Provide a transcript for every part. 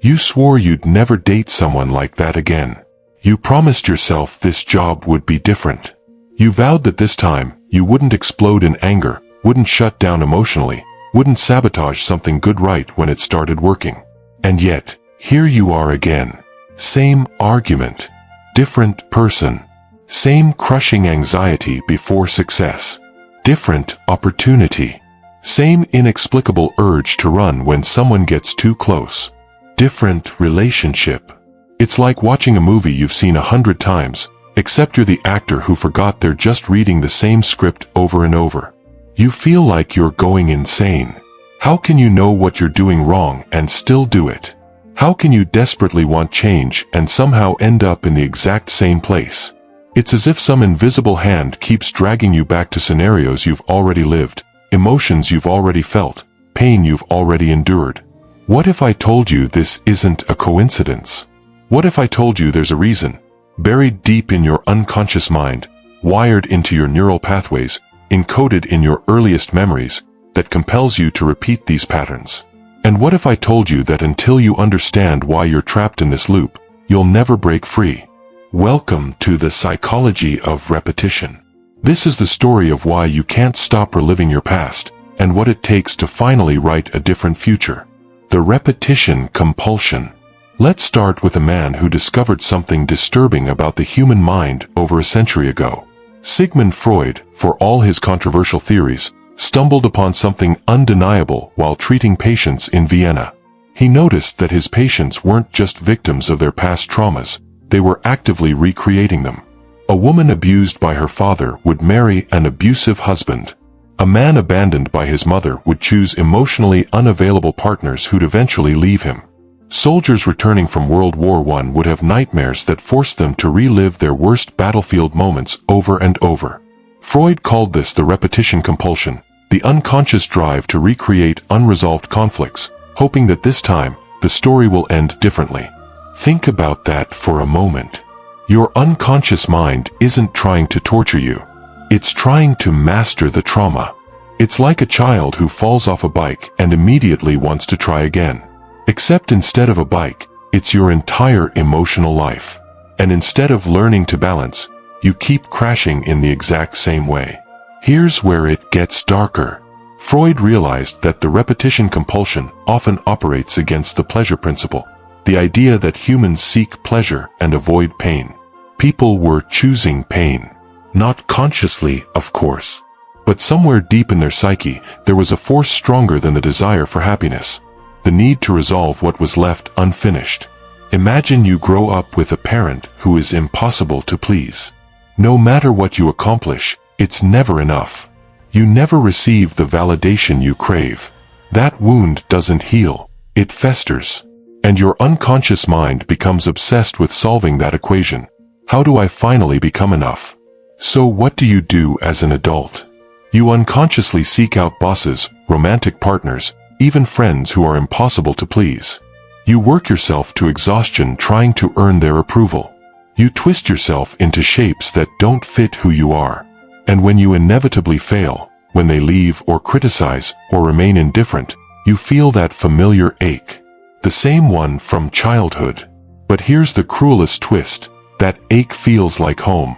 You swore you'd never date someone like that again. You promised yourself this job would be different. You vowed that this time, you wouldn't explode in anger, wouldn't shut down emotionally, wouldn't sabotage something good right when it started working. And yet, here you are again. Same argument. Different person. Same crushing anxiety before success. Different opportunity. Same inexplicable urge to run when someone gets too close. Different relationship. It's like watching a movie you've seen 100 times, except you're the actor who forgot they're just reading the same script over and over. You feel like you're going insane. How can you know what you're doing wrong and still do it? How can you desperately want change and somehow end up in the exact same place? It's as if some invisible hand keeps dragging you back to scenarios you've already lived, emotions you've already felt, pain you've already endured. What if I told you this isn't a coincidence? What if I told you there's a reason, buried deep in your unconscious mind, wired into your neural pathways, encoded in your earliest memories, that compels you to repeat these patterns? And what if I told you that until you understand why you're trapped in this loop, you'll never break free? Welcome to the psychology of repetition. This is the story of why you can't stop reliving your past, and what it takes to finally write a different future. The repetition compulsion. Let's start with a man who discovered something disturbing about the human mind over a century ago. Sigmund Freud, for all his controversial theories, stumbled upon something undeniable while treating patients in Vienna. He noticed that his patients weren't just victims of their past traumas, they were actively recreating them. A woman abused by her father would marry an abusive husband. A man abandoned by his mother would choose emotionally unavailable partners who'd eventually leave him. Soldiers returning from World War I would have nightmares that forced them to relive their worst battlefield moments over and over. Freud called this the repetition compulsion, the unconscious drive to recreate unresolved conflicts, hoping that this time, the story will end differently. Think about that for a moment. Your unconscious mind isn't trying to torture you. It's trying to master the trauma. It's like a child who falls off a bike and immediately wants to try again. Except instead of a bike, it's your entire emotional life. And instead of learning to balance, you keep crashing in the exact same way. Here's where it gets darker. Freud realized that the repetition compulsion often operates against the pleasure principle, the idea that humans seek pleasure and avoid pain. People were choosing pain. Not consciously, of course. But somewhere deep in their psyche, there was a force stronger than the desire for happiness. The need to resolve what was left unfinished. Imagine you grow up with a parent who is impossible to please. No matter what you accomplish, it's never enough. You never receive the validation you crave. That wound doesn't heal, it festers. And your unconscious mind becomes obsessed with solving that equation. How do I finally become enough? So what do you do as an adult? You unconsciously seek out bosses, romantic partners, even friends who are impossible to please. You work yourself to exhaustion trying to earn their approval. You twist yourself into shapes that don't fit who you are. And when you inevitably fail, when they leave or criticize or remain indifferent, you feel that familiar ache. The same one from childhood. But here's the cruelest twist, that ache feels like home.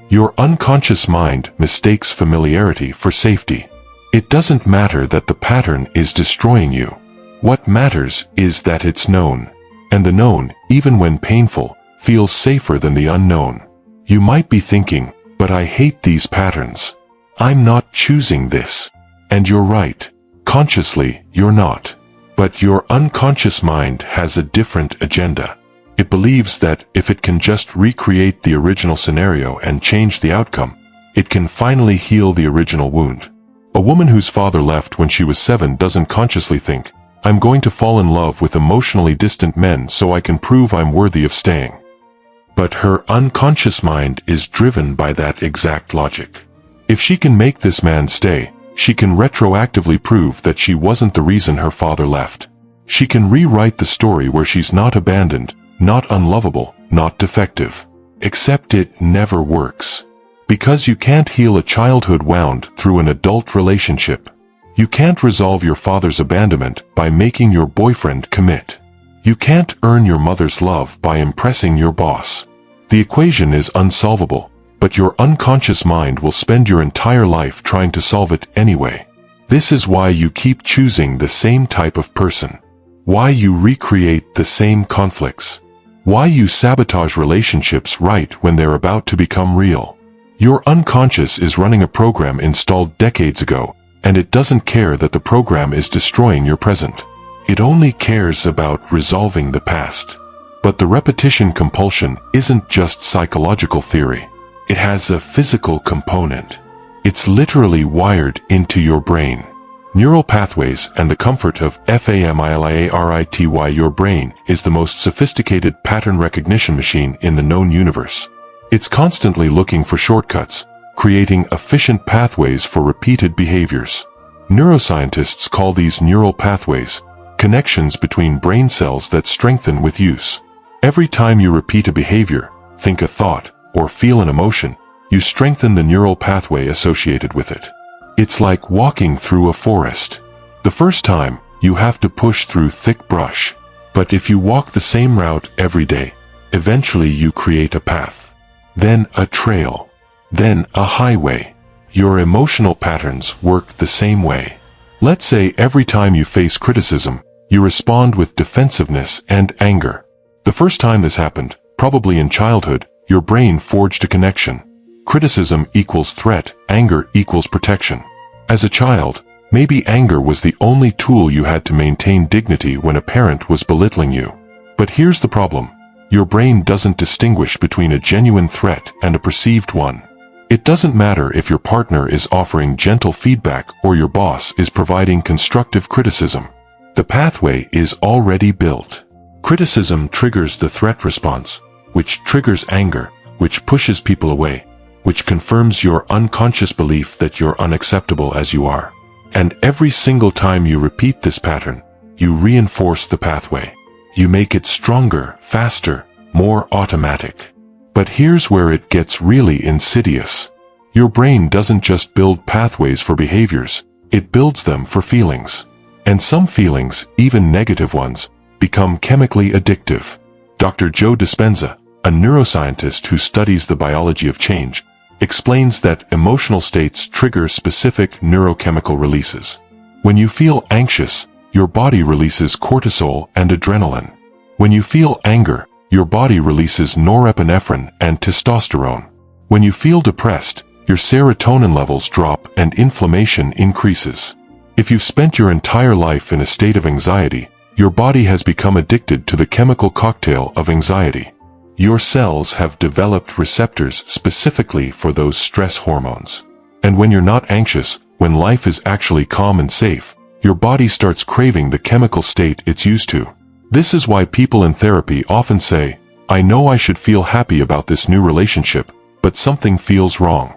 Your unconscious mind mistakes familiarity for safety. It doesn't matter that the pattern is destroying you. What matters is that it's known. And the known, even when painful, feels safer than the unknown. You might be thinking, but I hate these patterns. I'm not choosing this. And you're right. Consciously, you're not. But your unconscious mind has a different agenda. It believes that if it can just recreate the original scenario and change the outcome, it can finally heal the original wound. A woman whose father left when she was 7 doesn't consciously think, I'm going to fall in love with emotionally distant men so I can prove I'm worthy of staying. But her unconscious mind is driven by that exact logic. If she can make this man stay, she can retroactively prove that she wasn't the reason her father left. She can rewrite the story where she's not abandoned, not unlovable, not defective. Except it never works. Because you can't heal a childhood wound through an adult relationship. You can't resolve your father's abandonment by making your boyfriend commit. You can't earn your mother's love by impressing your boss. The equation is unsolvable, but your unconscious mind will spend your entire life trying to solve it anyway. This is why you keep choosing the same type of person. Why you recreate the same conflicts. Why you sabotage relationships right when they're about to become real. Your unconscious is running a program installed decades ago, and it doesn't care that the program is destroying your present. It only cares about resolving the past. But the repetition compulsion isn't just psychological theory. It has a physical component. It's literally wired into your brain. Neural pathways and the comfort of familiarity. Your brain is the most sophisticated pattern recognition machine in the known universe. It's constantly looking for shortcuts, creating efficient pathways for repeated behaviors. Neuroscientists call these neural pathways connections between brain cells that strengthen with use. Every time you repeat a behavior, think a thought, or feel an emotion, you strengthen the neural pathway associated with it. It's like walking through a forest. The first time, you have to push through thick brush. But if you walk the same route every day, eventually you create a path. Then a trail. Then a highway. Your emotional patterns work the same way. Let's say every time you face criticism, you respond with defensiveness and anger. The first time this happened, probably in childhood, your brain forged a connection. Criticism equals threat, anger equals protection. As a child, maybe anger was the only tool you had to maintain dignity when a parent was belittling you. But here's the problem. Your brain doesn't distinguish between a genuine threat and a perceived one. It doesn't matter if your partner is offering gentle feedback or your boss is providing constructive criticism. The pathway is already built. Criticism triggers the threat response, which triggers anger, which pushes people away, which confirms your unconscious belief that you're unacceptable as you are. And every single time you repeat this pattern, you reinforce the pathway. You make it stronger, faster, more automatic. But here's where it gets really insidious. Your brain doesn't just build pathways for behaviors, it builds them for feelings. And some feelings, even negative ones, become chemically addictive. Dr. Joe Dispenza, a neuroscientist who studies the biology of change, explains that emotional states trigger specific neurochemical releases. When you feel anxious, your body releases cortisol and adrenaline. When you feel anger, your body releases norepinephrine and testosterone. When you feel depressed, your serotonin levels drop and inflammation increases. If you've spent your entire life in a state of anxiety, your body has become addicted to the chemical cocktail of anxiety. Your cells have developed receptors specifically for those stress hormones. And when you're not anxious, when life is actually calm and safe, your body starts craving the chemical state it's used to. This is why people in therapy often say, "I know I should feel happy about this new relationship, but something feels wrong."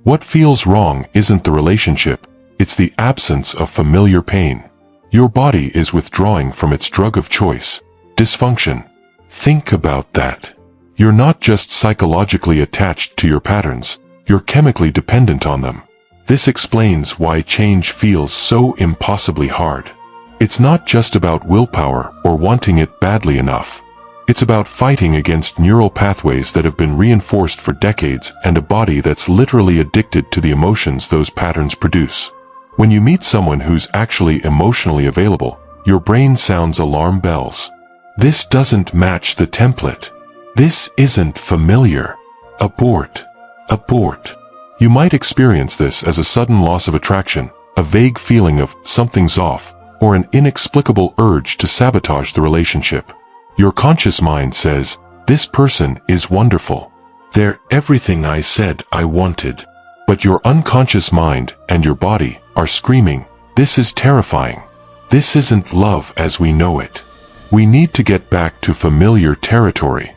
What feels wrong isn't the relationship, it's the absence of familiar pain. Your body is withdrawing from its drug of choice, dysfunction. Think about that. You're not just psychologically attached to your patterns, you're chemically dependent on them. This explains why change feels so impossibly hard. It's not just about willpower or wanting it badly enough. It's about fighting against neural pathways that have been reinforced for decades and a body that's literally addicted to the emotions those patterns produce. When you meet someone who's actually emotionally available, your brain sounds alarm bells. This doesn't match the template. This isn't familiar. Abort. Abort. You might experience this as a sudden loss of attraction, a vague feeling of something's off, or an inexplicable urge to sabotage the relationship. Your conscious mind says, "This person is wonderful. They're everything I said I wanted." But your unconscious mind and your body are screaming, "This is terrifying. This isn't love as we know it. We need to get back to familiar territory."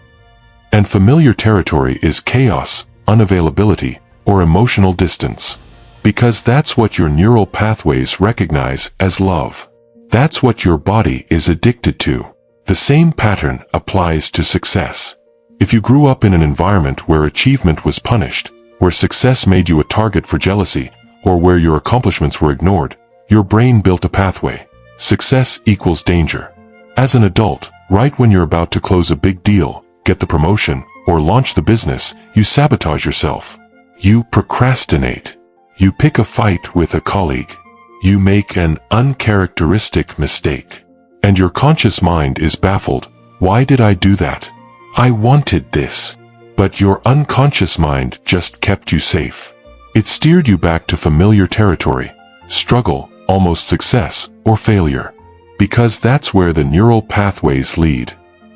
And familiar territory is chaos, unavailability, or emotional distance. Because that's what your neural pathways recognize as love. That's what your body is addicted to. The same pattern applies to success. If you grew up in an environment where achievement was punished, where success made you a target for jealousy, or where your accomplishments were ignored, Your brain built a pathway. Success equals danger. As an adult, right when you're about to close a big deal, get the promotion, or launch the business, you sabotage yourself. You procrastinate. You pick a fight with a colleague. You make an uncharacteristic mistake. And your conscious mind is baffled. Why did I do that? I wanted this. But your unconscious mind just kept you safe. It steered you back to familiar territory, struggle, almost success, or failure. Because that's where the neural pathways lead.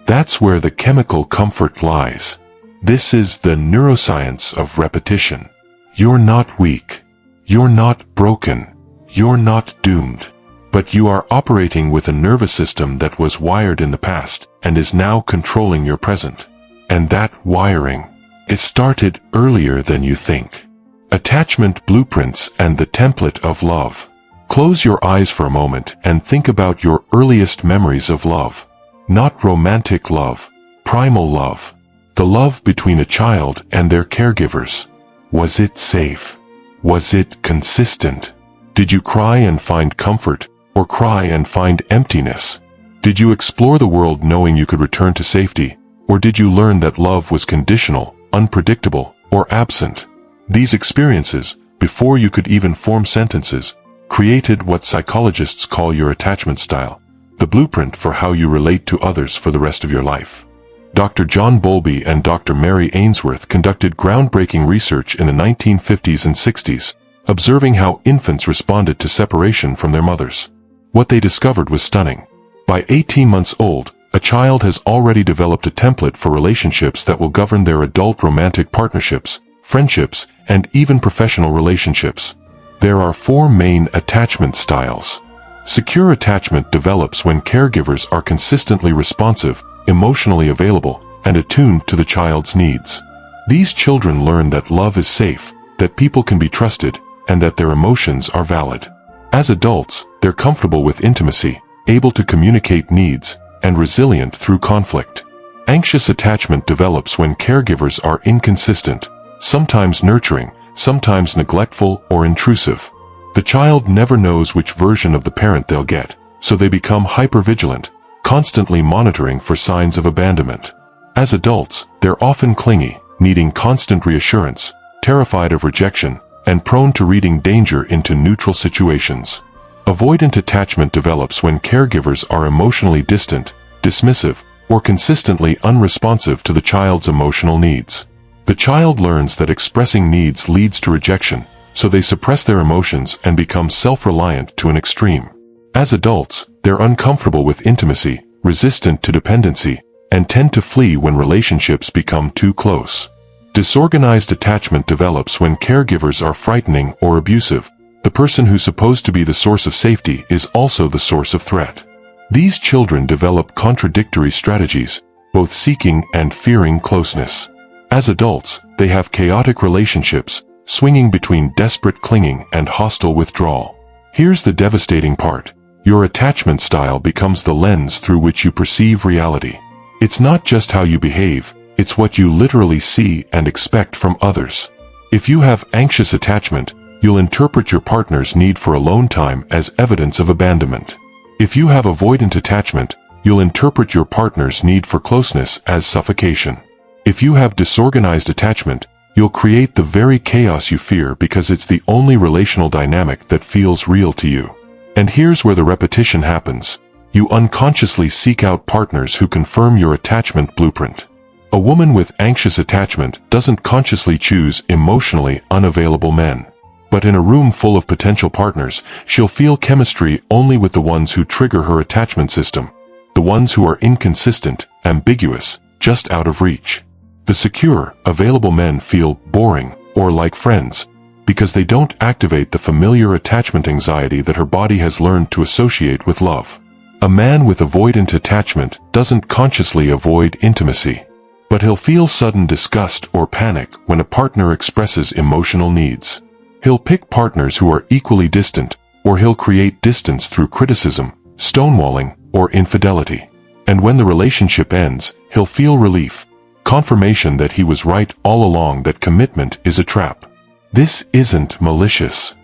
That's where the chemical comfort lies. This is the neuroscience of repetition. You're not weak. You're not broken. You're not doomed. But you are operating with a nervous system that was wired in the past and is now controlling your present. And that wiring, it started earlier than you think. Attachment blueprints and the template of love. Close your eyes for a moment and think about your earliest memories of love. Not romantic love, primal love. The love between a child and their caregivers. Was it safe? Was it consistent? Did you cry and find comfort, or cry and find emptiness? Did you explore the world knowing you could return to safety, or did you learn that love was conditional, unpredictable, or absent? These experiences, before you could even form sentences, created what psychologists call your attachment style, the blueprint for how you relate to others for the rest of your life. Dr. John Bowlby and Dr. Mary Ainsworth conducted groundbreaking research in the 1950s and 60s, observing how infants responded to separation from their mothers. What they discovered was stunning. By 18 months old, a child has already developed a template for relationships that will govern their adult romantic partnerships, friendships, and even professional relationships. There are 4 main attachment styles. Secure attachment develops when caregivers are consistently responsive, emotionally available, and attuned to the child's needs. These children learn that love is safe, that people can be trusted, and that their emotions are valid. As adults, they're comfortable with intimacy, able to communicate needs, and resilient through conflict. Anxious attachment develops when caregivers are inconsistent, sometimes nurturing, sometimes neglectful or intrusive. The child never knows which version of the parent they'll get, so they become hypervigilant, constantly monitoring for signs of abandonment. As adults, they're often clingy, needing constant reassurance, terrified of rejection, and prone to reading danger into neutral situations. Avoidant attachment develops when caregivers are emotionally distant, dismissive, or consistently unresponsive to the child's emotional needs. The child learns that expressing needs leads to rejection, so they suppress their emotions and become self-reliant to an extreme. As adults, they're uncomfortable with intimacy, resistant to dependency, and tend to flee when relationships become too close. Disorganized attachment develops when caregivers are frightening or abusive. The person who's supposed to be the source of safety is also the source of threat. These children develop contradictory strategies, both seeking and fearing closeness. As adults, they have chaotic relationships, swinging between desperate clinging and hostile withdrawal. Here's the devastating part. Your attachment style becomes the lens through which you perceive reality. It's not just how you behave, it's what you literally see and expect from others. If you have anxious attachment, you'll interpret your partner's need for alone time as evidence of abandonment. If you have avoidant attachment, you'll interpret your partner's need for closeness as suffocation. If you have disorganized attachment, you'll create the very chaos you fear because it's the only relational dynamic that feels real to you. And here's where the repetition happens. You unconsciously seek out partners who confirm your attachment blueprint. A woman with anxious attachment doesn't consciously choose emotionally unavailable men. But in a room full of potential partners, she'll feel chemistry only with the ones who trigger her attachment system. The ones who are inconsistent, ambiguous, just out of reach. The secure, available men feel boring or like friends, because they don't activate the familiar attachment anxiety that her body has learned to associate with love. A man with avoidant attachment doesn't consciously avoid intimacy, but he'll feel sudden disgust or panic when a partner expresses emotional needs. He'll pick partners who are equally distant, or he'll create distance through criticism, stonewalling, or infidelity. And when the relationship ends, he'll feel relief, confirmation that he was right all along, that commitment is a trap. This isn't malicious.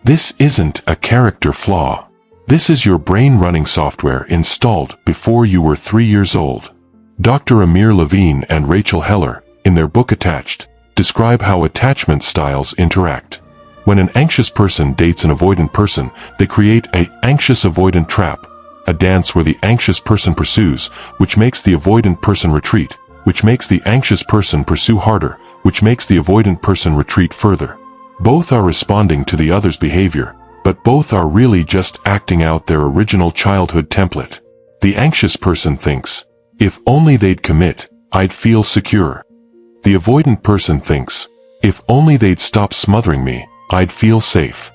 This isn't a character flaw. This is your brain running software installed before you were 3 years old. Dr. Amir Levine and Rachel Heller, in their book Attached, describe how attachment styles interact. When an anxious person dates an avoidant person, they create an anxious avoidant trap, a dance where the anxious person pursues, which makes the avoidant person retreat, which makes the anxious person pursue harder, which makes the avoidant person retreat further. Both are responding to the other's behavior, but both are really just acting out their original childhood template. The anxious person thinks, if only they'd commit, I'd feel secure. The avoidant person thinks, if only they'd stop smothering me, I'd feel safe.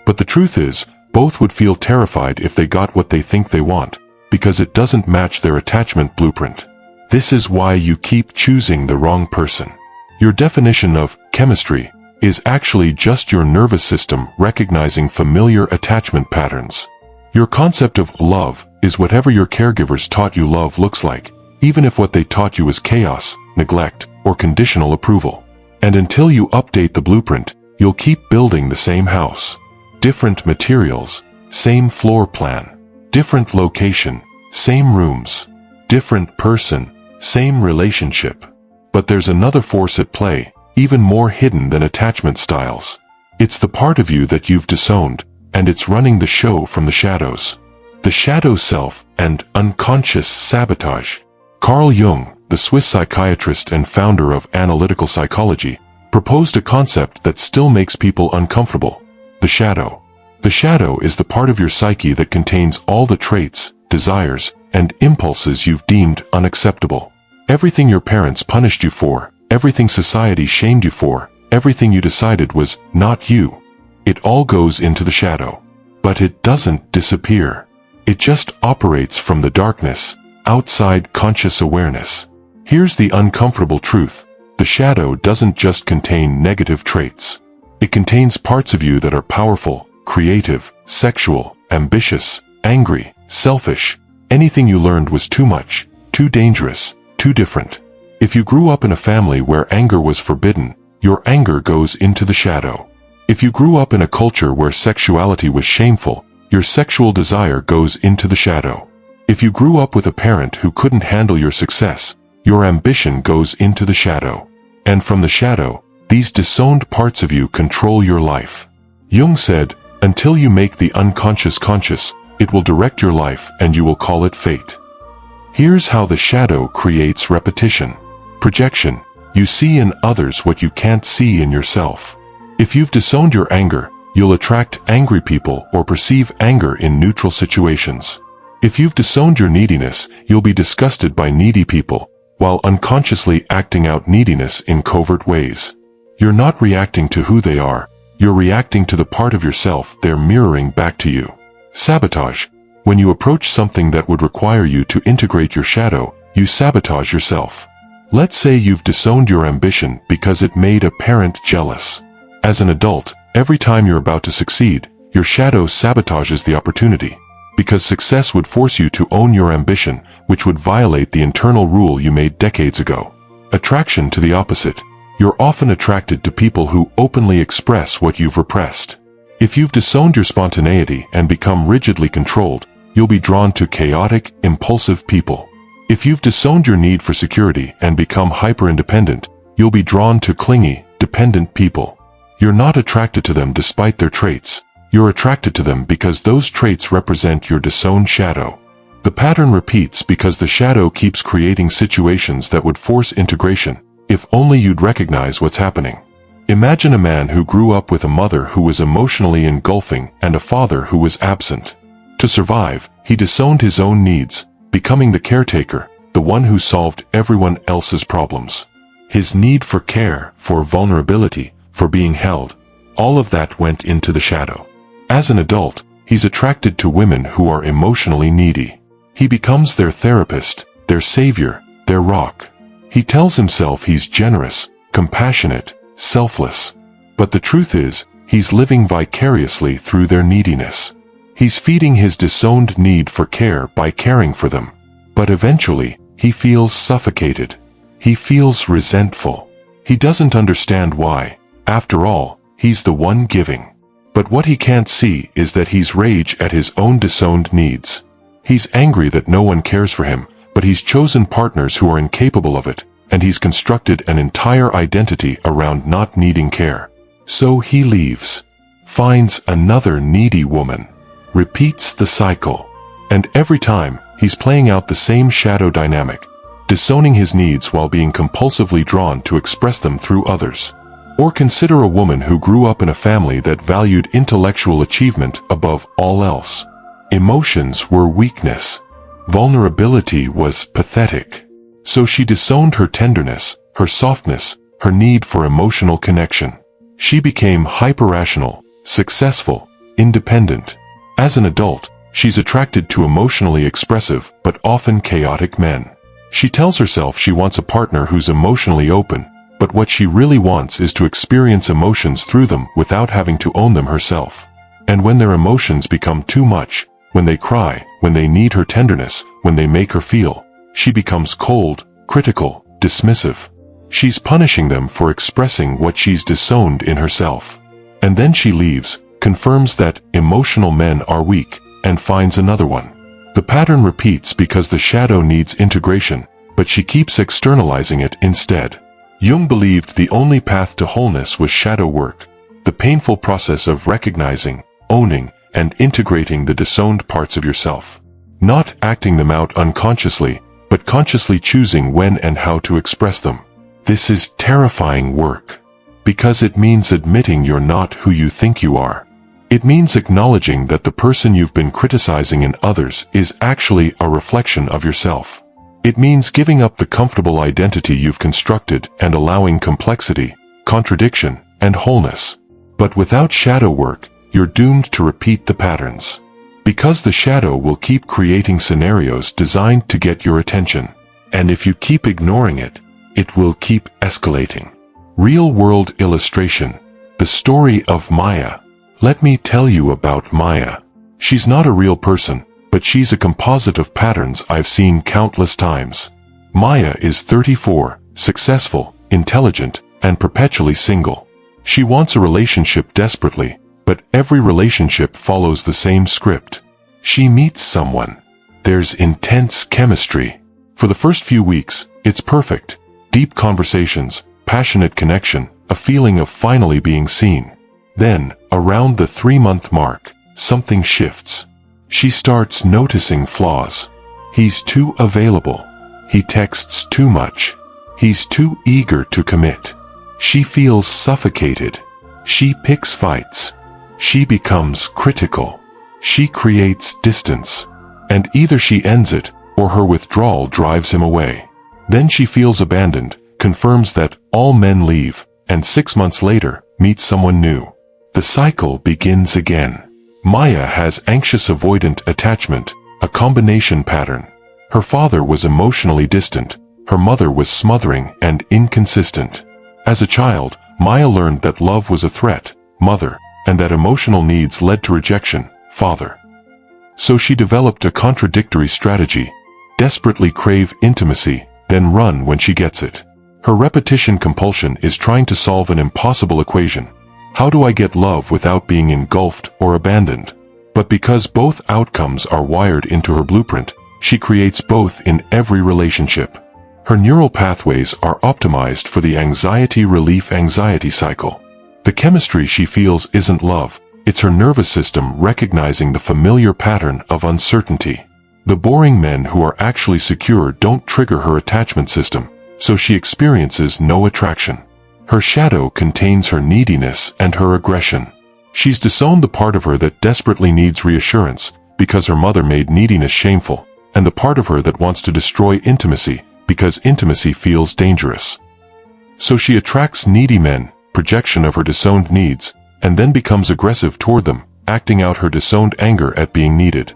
But the truth is, both would feel terrified if they got what they think they want, because it doesn't match their attachment blueprint. This is why you keep choosing the wrong person. Your definition of chemistry is actually just your nervous system recognizing familiar attachment patterns. Your concept of love is whatever your caregivers taught you love looks like, even if what they taught you is chaos, neglect, or conditional approval. And until you update the blueprint, you'll keep building the same house. Different materials, same floor plan. Different location, same rooms. Different person, same relationship. But there's another force at play, even more hidden than attachment styles. It's the part of you that you've disowned, and it's running the show from the shadows. The shadow self and unconscious sabotage. Carl Jung, the Swiss psychiatrist and founder of analytical psychology, proposed a concept that still makes people uncomfortable: the shadow. The shadow is the part of your psyche that contains all the traits, desires, and impulses you've deemed unacceptable. Everything your parents punished you for, everything society shamed you for, everything you decided was not you. It all goes into the shadow. But it doesn't disappear. It just operates from the darkness, outside conscious awareness. Here's the uncomfortable truth. The shadow doesn't just contain negative traits. It contains parts of you that are powerful, creative, sexual, ambitious, angry, selfish. Anything you learned was too much, too dangerous, too different. If you grew up in a family where anger was forbidden, your anger goes into the shadow. If you grew up in a culture where sexuality was shameful, your sexual desire goes into the shadow. If you grew up with a parent who couldn't handle your success, your ambition goes into the shadow. And from the shadow, these disowned parts of you control your life. Jung said, until you make the unconscious conscious, it will direct your life and you will call it fate. Here's how the shadow creates repetition. Projection. You see in others what you can't see in yourself. If you've disowned your anger, you'll attract angry people or perceive anger in neutral situations. If you've disowned your neediness, you'll be disgusted by needy people, while unconsciously acting out neediness in covert ways. You're not reacting to who they are, you're reacting to the part of yourself they're mirroring back to you. Sabotage. When you approach something that would require you to integrate your shadow, you sabotage yourself. Let's say you've disowned your ambition because it made a parent jealous. As an adult, every time you're about to succeed, your shadow sabotages the opportunity. Because success would force you to own your ambition, which would violate the internal rule you made decades ago. Attraction to the opposite. You're often attracted to people who openly express what you've repressed. If you've disowned your spontaneity and become rigidly controlled, you'll be drawn to chaotic, impulsive people. If you've disowned your need for security and become hyper-independent, you'll be drawn to clingy, dependent people. You're not attracted to them despite their traits. You're attracted to them because those traits represent your disowned shadow. The pattern repeats because the shadow keeps creating situations that would force integration, if only you'd recognize what's happening. Imagine a man who grew up with a mother who was emotionally engulfing and a father who was absent. To survive, he disowned his own needs, becoming the caretaker, the one who solved everyone else's problems. His need for care, for vulnerability, for being held, all of that went into the shadow. As an adult, he's attracted to women who are emotionally needy. He becomes their therapist, their savior, their rock. He tells himself he's generous, compassionate, selfless. But the truth is, he's living vicariously through their neediness. He's feeding his disowned need for care by caring for them. But eventually, he feels suffocated. He feels resentful. He doesn't understand why. After all, he's the one giving. But what he can't see is that he's rage at his own disowned needs. He's angry that no one cares for him, but he's chosen partners who are incapable of it, and he's constructed an entire identity around not needing care. So he leaves, finds another needy woman, repeats the cycle. And every time, he's playing out the same shadow dynamic, disowning his needs while being compulsively drawn to express them through others. Or consider a woman who grew up in a family that valued intellectual achievement above all else. Emotions were weakness. Vulnerability was pathetic. So she disowned her tenderness, her softness, her need for emotional connection. She became hyper-rational, successful, independent. As an adult, she's attracted to emotionally expressive but often chaotic men. She tells herself she wants a partner who's emotionally open, but what she really wants is to experience emotions through them without having to own them herself. And when their emotions become too much, when they cry, when they need her tenderness, when they make her feel, she becomes cold, critical, dismissive. She's punishing them for expressing what she's disowned in herself. And then she leaves, confirms that emotional men are weak, and finds another one. The pattern repeats because the shadow needs integration, but she keeps externalizing it instead. Jung believed the only path to wholeness was shadow work, the painful process of recognizing, owning, and integrating the disowned parts of yourself. Not acting them out unconsciously, but consciously choosing when and how to express them. This is terrifying work, because it means admitting you're not who you think you are. It means acknowledging that the person you've been criticizing in others is actually a reflection of yourself. It means giving up the comfortable identity you've constructed and allowing complexity, contradiction, and wholeness. But without shadow work, you're doomed to repeat the patterns. Because the shadow will keep creating scenarios designed to get your attention. And if you keep ignoring it, it will keep escalating. Real-world illustration. The story of Maya. Let me tell you about Maya. She's not a real person, but she's a composite of patterns I've seen countless times. Maya is 34, successful, intelligent, and perpetually single. She wants a relationship desperately, but every relationship follows the same script. She meets someone. There's intense chemistry. For the first few weeks, it's perfect. Deep conversations, passionate connection, a feeling of finally being seen. Then, around the 3-month mark, something shifts. She starts noticing flaws. He's too available. He texts too much. He's too eager to commit. She feels suffocated. She picks fights. She becomes critical. She creates distance. And either she ends it, or her withdrawal drives him away. Then she feels abandoned, confirms that all men leave, and 6 months later, meets someone new. The cycle begins again. Maya has anxious avoidant attachment, a combination pattern. Her father was emotionally distant. Her mother was smothering and inconsistent. As a child, Maya learned that love was a threat, mother, and that emotional needs led to rejection, father. So she developed a contradictory strategy: desperately crave intimacy, then run when she gets it. Her repetition compulsion is trying to solve an impossible equation. How do I get love without being engulfed or abandoned? But because both outcomes are wired into her blueprint, she creates both in every relationship. Her neural pathways are optimized for the anxiety relief anxiety cycle. The chemistry she feels isn't love, it's her nervous system recognizing the familiar pattern of uncertainty. The boring men who are actually secure don't trigger her attachment system, so she experiences no attraction. Her shadow contains her neediness and her aggression. She's disowned the part of her that desperately needs reassurance, because her mother made neediness shameful, and the part of her that wants to destroy intimacy, because intimacy feels dangerous. So she attracts needy men, projection of her disowned needs, and then becomes aggressive toward them, acting out her disowned anger at being needed.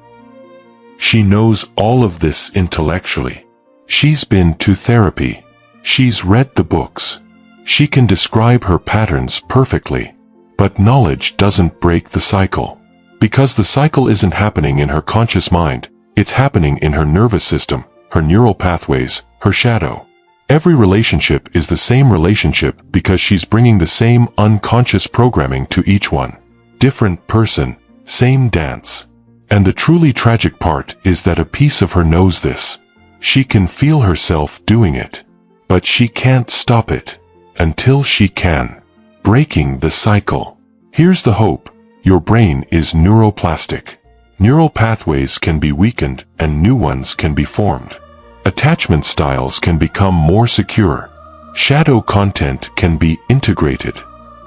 She knows all of this intellectually. She's been to therapy. She's read the books. She can describe her patterns perfectly. But knowledge doesn't break the cycle. Because the cycle isn't happening in her conscious mind, it's happening in her nervous system, her neural pathways, her shadow. Every relationship is the same relationship because she's bringing the same unconscious programming to each one. different person, same dance. And the truly tragic part is that a piece of her knows this. She can feel herself doing it. But she can't stop it. Until she can. Breaking the cycle. Here's the hope. Your brain is neuroplastic. Neural pathways can be weakened and new ones can be formed. Attachment styles can become more secure. Shadow content can be integrated.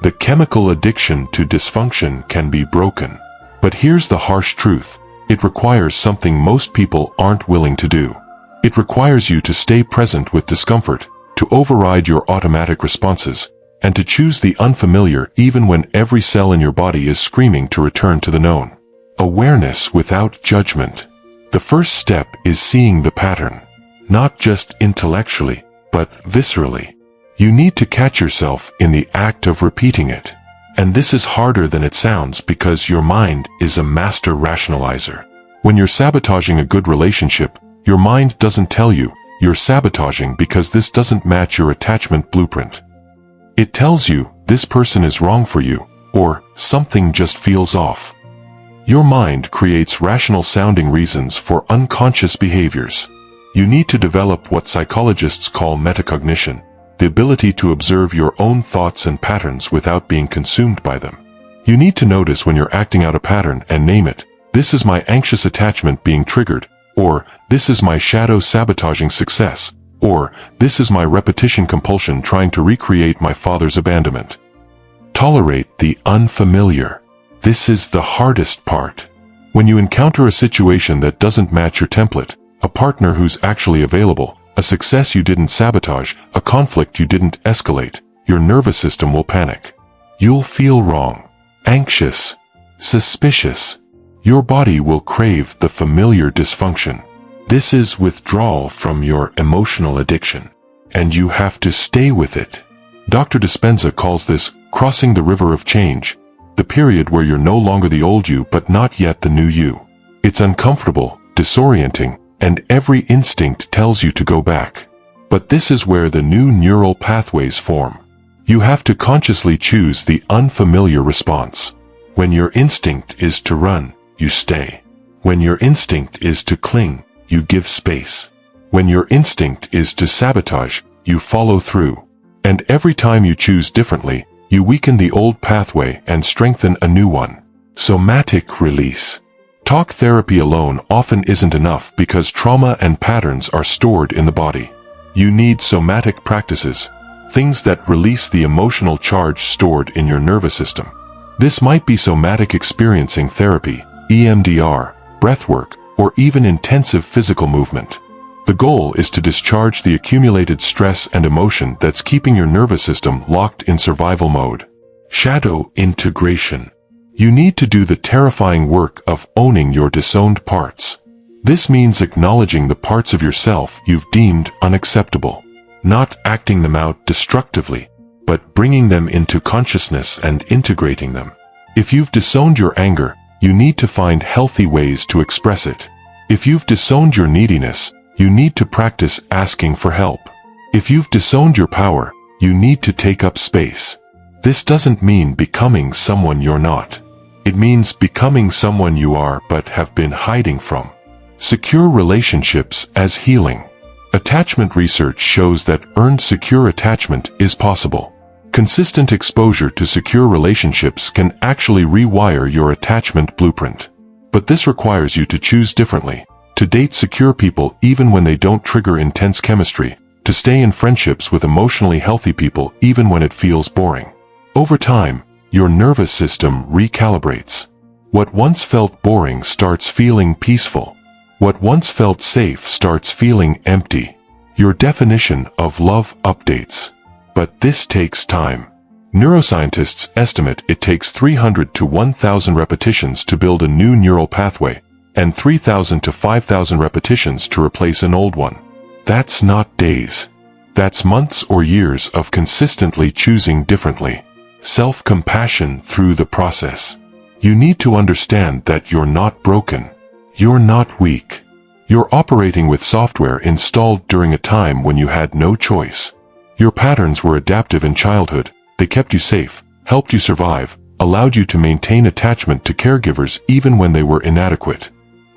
The chemical addiction to dysfunction can be broken. But here's the harsh truth. It requires something most people aren't willing to do. It requires you to stay present with discomfort, to override your automatic responses, and to choose the unfamiliar even when every cell in your body is screaming to return to the known. Awareness without judgment. The first step is seeing the pattern. Not just intellectually, but viscerally. You need to catch yourself in the act of repeating it. And this is harder than it sounds because your mind is a master rationalizer. When you're sabotaging a good relationship, your mind doesn't tell you you're sabotaging because this doesn't match your attachment blueprint. It tells you this person is wrong for you, or something just feels off. Your mind creates rational-sounding reasons for unconscious behaviors. You need to develop what psychologists call metacognition, the ability to observe your own thoughts and patterns without being consumed by them. You need to notice when you're acting out a pattern and name it. This is my anxious attachment being triggered, or this is my shadow sabotaging success, or this is my repetition compulsion trying to recreate my father's abandonment. Tolerate the unfamiliar. This is the hardest part. When you encounter a situation that doesn't match your template, a partner who's actually available, a success you didn't sabotage, a conflict you didn't escalate, your nervous system will panic. You'll feel wrong, anxious, suspicious. Your body will crave the familiar dysfunction. This is withdrawal from your emotional addiction. And you have to stay with it. Dr. Dispenza calls this crossing the river of change, the period where you're no longer the old you but not yet the new you. It's uncomfortable, disorienting, and every instinct tells you to go back. But this is where the new neural pathways form. You have to consciously choose the unfamiliar response. When your instinct is to run, you stay. When your instinct is to cling, you give space. When your instinct is to sabotage, you follow through. And every time you choose differently, you weaken the old pathway and strengthen a new one. Somatic release. Talk therapy alone often isn't enough because trauma and patterns are stored in the body. You need somatic practices, things that release the emotional charge stored in your nervous system. This might be somatic experiencing therapy, EMDR, breathwork, or even intensive physical movement. The goal is to discharge the accumulated stress and emotion that's keeping your nervous system locked in survival mode. Shadow integration. You need to do the terrifying work of owning your disowned parts. This means acknowledging the parts of yourself you've deemed unacceptable. Not acting them out destructively, but bringing them into consciousness and integrating them. If you've disowned your anger, you need to find healthy ways to express it. If you've disowned your neediness, you need to practice asking for help. If you've disowned your power, you need to take up space. This doesn't mean becoming someone you're not. It means becoming someone you are but have been hiding from. Secure relationships as healing. Attachment research shows that earned secure attachment is possible. Consistent exposure to secure relationships can actually rewire your attachment blueprint. But this requires you to choose differently, to date secure people even when they don't trigger intense chemistry, to stay in friendships with emotionally healthy people even when it feels boring. Over time, your nervous system recalibrates. What once felt boring starts feeling peaceful. What once felt safe starts feeling empty. Your definition of love updates. But this takes time. Neuroscientists estimate it takes 300 to 1,000 repetitions to build a new neural pathway, and 3,000 to 5,000 repetitions to replace an old one. That's not days. That's months or years of consistently choosing differently. Self-compassion through the process. You need to understand that you're not broken. You're not weak. You're operating with software installed during a time when you had no choice. Your patterns were adaptive in childhood. They kept you safe, helped you survive, allowed you to maintain attachment to caregivers even when they were inadequate.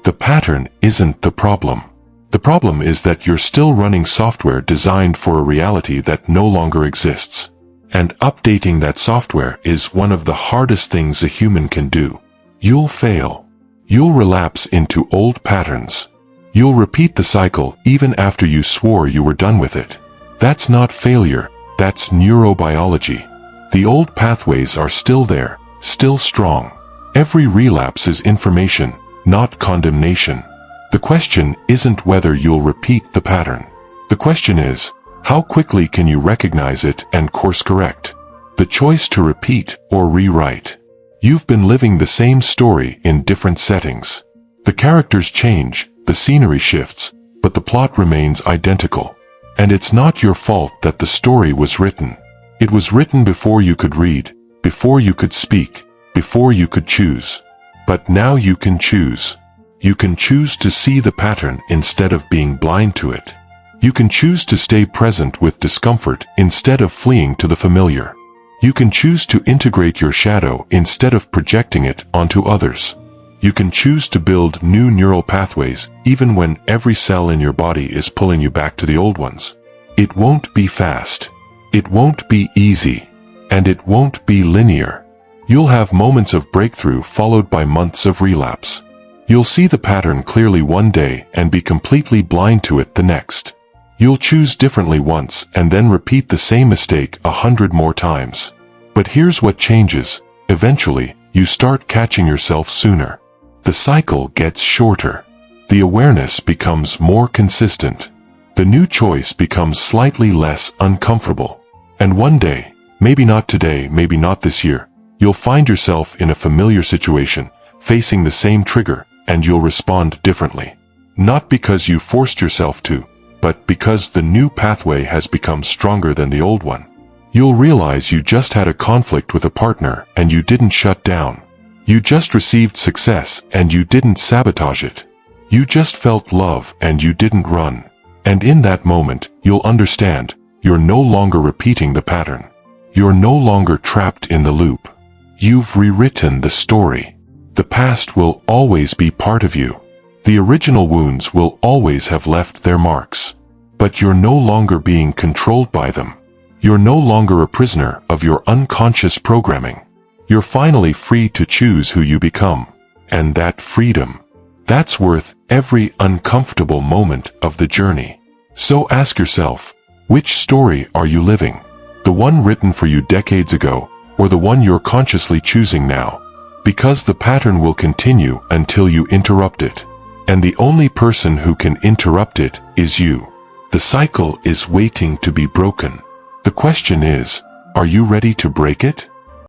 The pattern isn't the problem. The problem is that you're still running software designed for a reality that no longer exists. And updating that software is one of the hardest things a human can do. You'll fail. You'll relapse into old patterns. You'll repeat the cycle even after you swore you were done with it. That's not failure, that's neurobiology. The old pathways are still there, still strong. Every relapse is information, not condemnation. The question isn't whether you'll repeat the pattern. The question is, how quickly can you recognize it and course correct? The choice to repeat or rewrite. You've been living the same story in different settings. The characters change, the scenery shifts, but the plot remains identical. And it's not your fault that the story was written. It was written before you could read, before you could speak, before you could choose. But now you can choose. You can choose to see the pattern instead of being blind to it. You can choose to stay present with discomfort instead of fleeing to the familiar. You can choose to integrate your shadow instead of projecting it onto others. You can choose to build new neural pathways even when every cell in your body is pulling you back to the old ones. It won't be fast. It won't be easy. And it won't be linear. You'll have moments of breakthrough followed by months of relapse. You'll see the pattern clearly one day and be completely blind to it the next. You'll choose differently once and then repeat the same mistake 100 more times. But here's what changes. Eventually, you start catching yourself sooner. The cycle gets shorter. The awareness becomes more consistent. The new choice becomes slightly less uncomfortable. And one day, maybe not today, maybe not this year, you'll find yourself in a familiar situation, facing the same trigger, and you'll respond differently. Not because you forced yourself to, but because the new pathway has become stronger than the old one. You'll realize you just had a conflict with a partner and you didn't shut down. You just received success and you didn't sabotage it. You just felt love and you didn't run. And in that moment, you'll understand, you're no longer repeating the pattern. You're no longer trapped in the loop. You've rewritten the story. The past will always be part of you. The original wounds will always have left their marks. But you're no longer being controlled by them. You're no longer a prisoner of your unconscious programming. You're finally free to choose who you become. And that freedom, that's worth every uncomfortable moment of the journey. So ask yourself, which story are you living? The one written for you decades ago, or the one you're consciously choosing now? Because the pattern will continue until you interrupt it. And the only person who can interrupt it is you. The cycle is waiting to be broken. The question is, are you ready to break it?